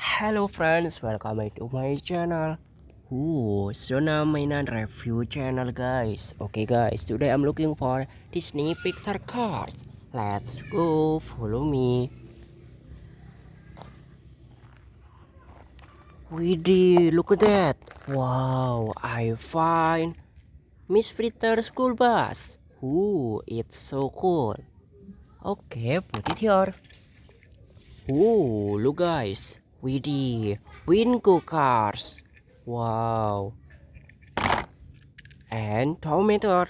Hello friends, welcome back to my channel. Zona mainan review channel guys. Okay guys, today I'm looking for Disney Pixar cars. Let's go, follow me. Widih, look at that. Wow, I find Miss Fritter school bus. It's so cool. Okay, put it here. Look guys. Widih, Wingo cars. Wow. And tomato.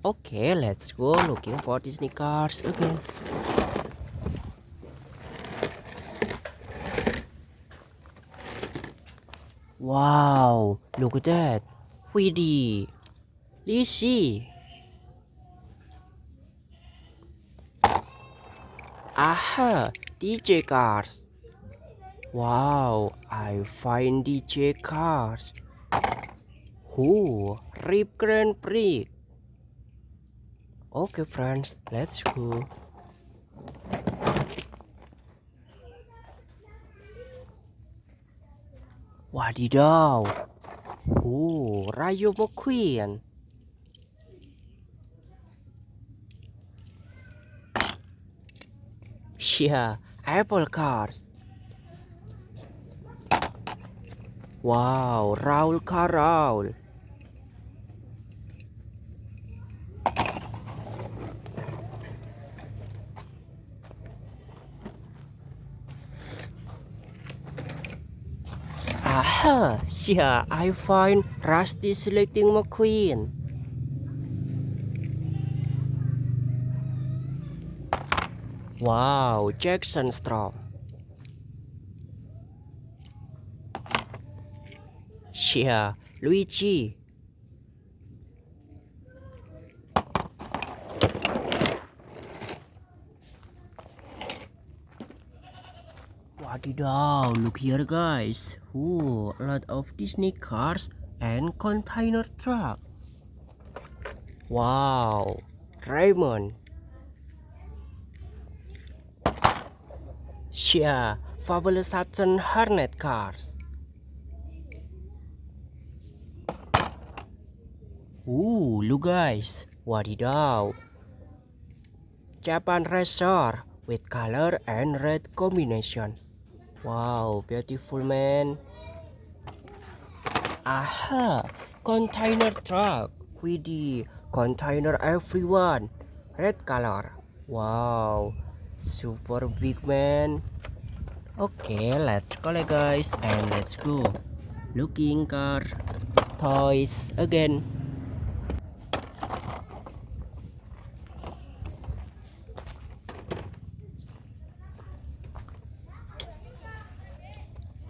Okay, let's go looking for Disney cars again. Wow, look at that. Widih. Lucu. Aha, DJ cars. Wow, I find DJ cars. Rip Grand Prix. Okay friends, let's go. Wadidaw. Rayo McQueen. Yeah, Apple cars. Wow, Raul Raul. Aha, yeah, I find Rusty selecting McQueen. Wow, Jackson Strong. Yeah, Luigi. Wadidaw, look here guys. A lot of Disney cars and container truck. Wow, Raymond. Yeah, Fabulous Hudson Hornet cars. Look guys, wadidaw. Japan Racer with color and red combination. Wow, beautiful man. Aha, container truck with the container everyone. Red color. Wow, super big man. Okay, let's collect guys and let's go. Looking car toys again.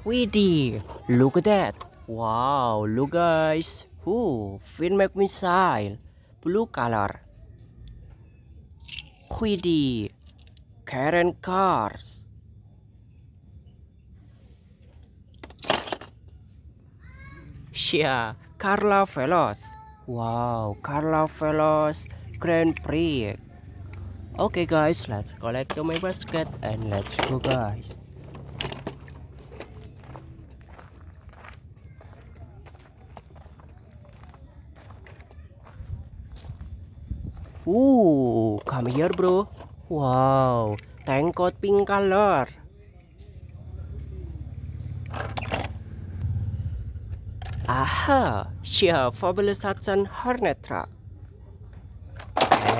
Widih, look at that. Wow, look guys. Finmac missile, blue color. Widih, Karen cars. Yeah, Carla Veloz. Wow, Carla Veloz Grand Prix. Okay guys, let's collect my basket and let's go guys. Come here bro. Wow, tank coat pink color. Aha, yeah, Fabulous Hudson Hornet truck.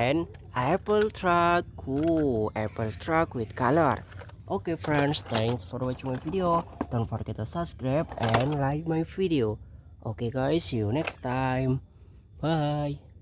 And Apple truck. Apple truck with color. Okay friends, thanks for watching my video. Don't forget to subscribe and like my video. Okay guys, see you next time. Bye.